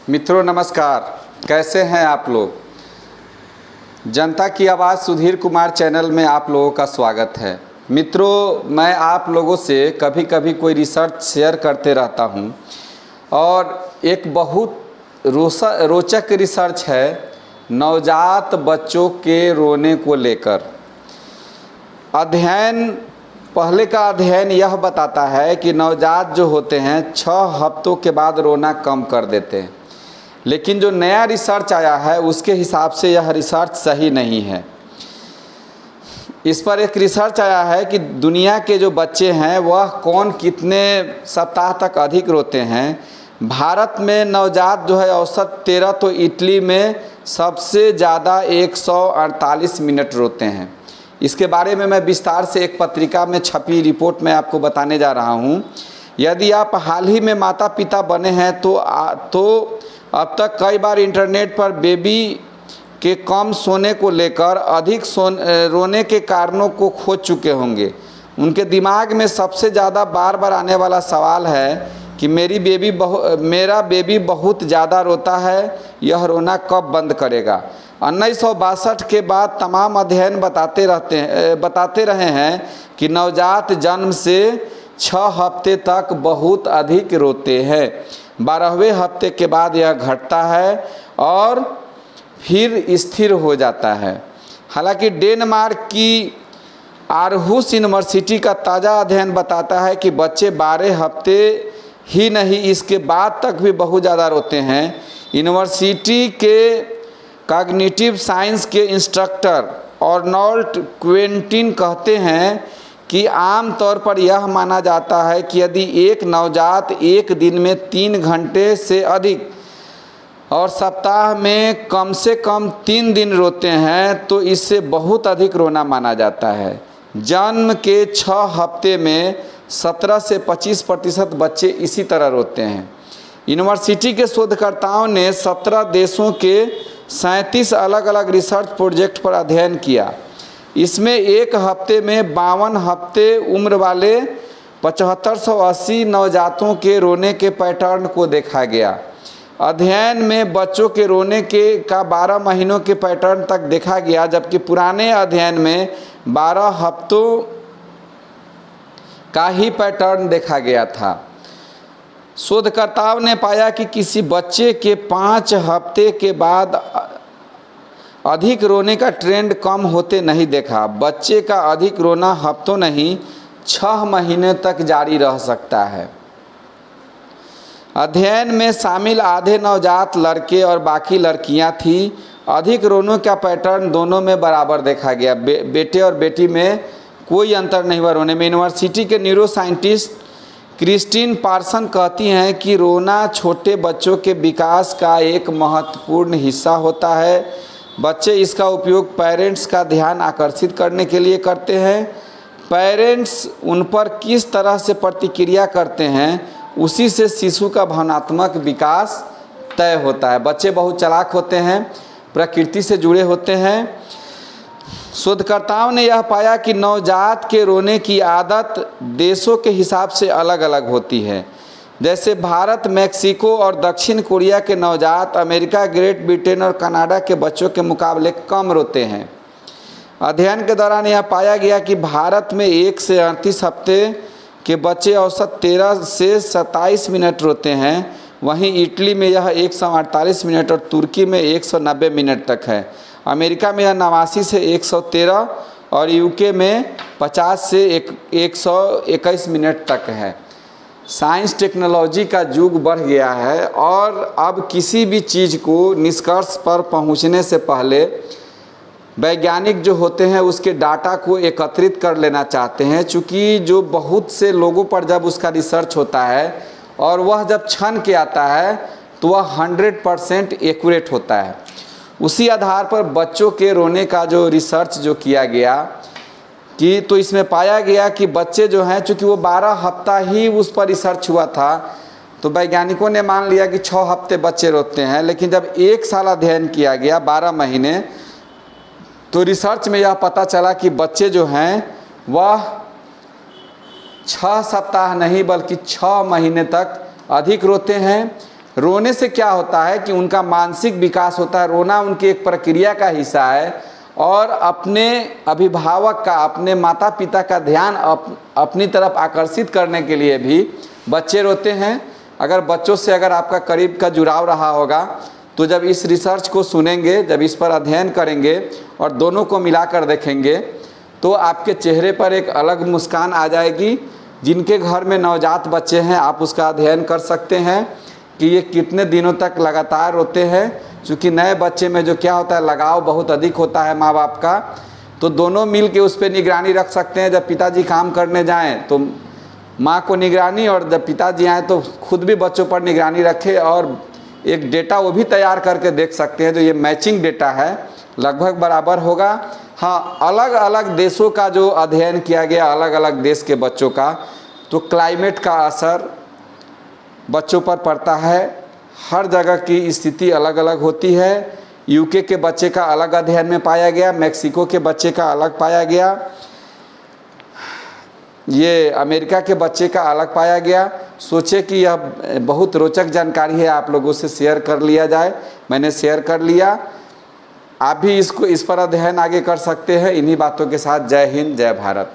मित्रों नमस्कार, कैसे हैं आप लोग। जनता की आवाज़ सुधीर कुमार चैनल में आप लोगों का स्वागत है। मित्रों, मैं आप लोगों से कभी कभी कोई रिसर्च शेयर करते रहता हूं और एक बहुत रोचक रिसर्च है नवजात बच्चों के रोने को लेकर। पहले का अध्ययन यह बताता है कि नवजात जो होते हैं 6 हफ्तों के बाद रोना कम कर देते हैं, लेकिन जो नया रिसर्च आया है उसके हिसाब से यह रिसर्च सही नहीं है। इस पर एक रिसर्च आया है कि दुनिया के जो बच्चे हैं वह कौन कितने सप्ताह तक अधिक रोते हैं। भारत में नवजात जो है औसत 13, तो इटली में सबसे ज़्यादा 148 मिनट रोते हैं। इसके बारे में मैं विस्तार से एक पत्रिका में छपी रिपोर्ट में आपको बताने जा रहा हूं। यदि आप हाल ही में माता पिता बने हैं तो अब तक कई बार इंटरनेट पर बेबी के कम सोने को लेकर अधिक रोने के कारणों को खोज चुके होंगे। उनके दिमाग में सबसे ज़्यादा बार बार आने वाला सवाल है कि मेरा बेबी बहुत ज़्यादा रोता है, यह रोना कब बंद करेगा। 1962 के बाद तमाम अध्ययन बताते रहे हैं कि नवजात जन्म से 6 हफ्ते तक बहुत अधिक रोते हैं। 12वें हफ्ते के बाद यह घटता है और फिर स्थिर हो जाता है। हालांकि डेनमार्क की आरहुस यूनिवर्सिटी का ताज़ा अध्ययन बताता है कि बच्चे 12 हफ्ते ही नहीं, इसके बाद तक भी बहुत ज़्यादा रोते हैं। यूनिवर्सिटी के कॉग्निटिव साइंस के इंस्ट्रक्टर आर्नोल्ड क्वेंटिन कहते हैं कि आम तौर पर यह माना जाता है कि यदि एक नवजात एक दिन में 3 घंटे से अधिक और सप्ताह में कम से कम 3 दिन रोते हैं तो इससे बहुत अधिक रोना माना जाता है। जन्म के 6 हफ्ते में 17 से 25% बच्चे इसी तरह रोते हैं। यूनिवर्सिटी के शोधकर्ताओं ने 17 देशों के 37 अलग अलग रिसर्च प्रोजेक्ट पर अध्ययन किया। इसमें एक हफ्ते में 52 हफ्ते उम्र वाले 7580 नवजातों के रोने के पैटर्न को देखा गया। अध्ययन में बच्चों के रोने का 12 महीनों के पैटर्न तक देखा गया, जबकि पुराने अध्ययन में 12 हफ्तों का ही पैटर्न देखा गया था। शोधकर्ताओं ने पाया कि किसी बच्चे के 5 हफ्ते के बाद अधिक रोने का ट्रेंड कम होते नहीं देखा। बच्चे का अधिक रोना हफ्तों नहीं 6 महीने तक जारी रह सकता है। अध्ययन में शामिल आधे नवजात लड़के और बाकी लड़कियां थी। अधिक रोने का पैटर्न दोनों में बराबर देखा गया। बेटे और बेटी में कोई अंतर नहीं हुआ रोने में। यूनिवर्सिटी के न्यूरो साइंटिस्ट क्रिस्टीन पार्सन कहती हैं कि रोना छोटे बच्चों के विकास का एक महत्वपूर्ण हिस्सा होता है। बच्चे इसका उपयोग पेरेंट्स का ध्यान आकर्षित करने के लिए करते हैं। पेरेंट्स उन पर किस तरह से प्रतिक्रिया करते हैं उसी से शिशु का भावनात्मक विकास तय होता है। बच्चे बहुत चालाक होते हैं, प्रकृति से जुड़े होते हैं। शोधकर्ताओं ने यह पाया कि नवजात के रोने की आदत देशों के हिसाब से अलग अलग होती है। जैसे भारत, मैक्सिको और दक्षिण कोरिया के नवजात अमेरिका, ग्रेट ब्रिटेन और कनाडा के बच्चों के मुकाबले कम रोते हैं। अध्ययन के दौरान यह पाया गया कि भारत में 1 से 38 हफ्ते के बच्चे औसत 13 से 27 मिनट रोते हैं। वहीं इटली में यह 148 मिनट और तुर्की में 190 मिनट तक है। अमेरिका में यह 89 से 113 और यूके में 50 से 121 मिनट तक है। साइंस टेक्नोलॉजी का युग बढ़ गया है और अब किसी भी चीज़ को निष्कर्ष पर पहुंचने से पहले वैज्ञानिक जो होते हैं उसके डाटा को एकत्रित कर लेना चाहते हैं, चूँकि जो बहुत से लोगों पर जब उसका रिसर्च होता है और वह जब छन के आता है तो वह 100% एक्यूरेट होता है। उसी आधार पर बच्चों के रोने का जो रिसर्च जो किया गया कि तो इसमें पाया गया कि बच्चे जो हैं, चूँकि वो 12 हफ्ता ही उस पर रिसर्च हुआ था, तो वैज्ञानिकों ने मान लिया कि 6 हफ्ते बच्चे रोते हैं। लेकिन जब 1 साल अध्ययन किया गया 12 महीने, तो रिसर्च में यह पता चला कि बच्चे जो हैं वह 6 सप्ताह नहीं बल्कि 6 महीने तक अधिक रोते हैं। रोने से क्या होता है कि उनका मानसिक विकास होता है। रोना उनकी एक प्रक्रिया का हिस्सा है और अपने अभिभावक का, अपने माता पिता का ध्यान अपनी तरफ आकर्षित करने के लिए भी बच्चे रोते हैं। अगर बच्चों से अगर आपका करीब का जुड़ाव रहा होगा तो जब इस रिसर्च को सुनेंगे, जब इस पर अध्ययन करेंगे और दोनों को मिलाकर देखेंगे तो आपके चेहरे पर एक अलग मुस्कान आ जाएगी। जिनके घर में नवजात बच्चे हैं आप उसका अध्ययन कर सकते हैं कि ये कितने दिनों तक लगातार रोते हैं। क्योंकि नए बच्चे में जो क्या होता है, लगाव बहुत अधिक होता है माँ बाप का, तो दोनों मिल के उस पर निगरानी रख सकते हैं। जब पिताजी काम करने जाएं तो माँ को निगरानी, और जब पिताजी आएँ तो खुद भी बच्चों पर निगरानी रखें और एक डेटा वो भी तैयार करके देख सकते हैं। जो ये मैचिंग डेटा है लगभग बराबर होगा। हाँ, अलग अलग देशों का जो अध्ययन किया गया, अलग अलग देश के बच्चों का, तो क्लाइमेट का असर बच्चों पर पड़ता है। हर जगह की स्थिति अलग अलग होती है। यूके के बच्चे का अलग अध्ययन में पाया गया, मैक्सिको के बच्चे का अलग पाया गया, ये अमेरिका के बच्चे का अलग पाया गया। सोचे कि यह बहुत रोचक जानकारी है, आप लोगों से शेयर कर लिया जाए। मैंने शेयर कर लिया, आप भी इस पर अध्ययन आगे कर सकते हैं। इन्हीं बातों के साथ जय हिंद, जय भारत।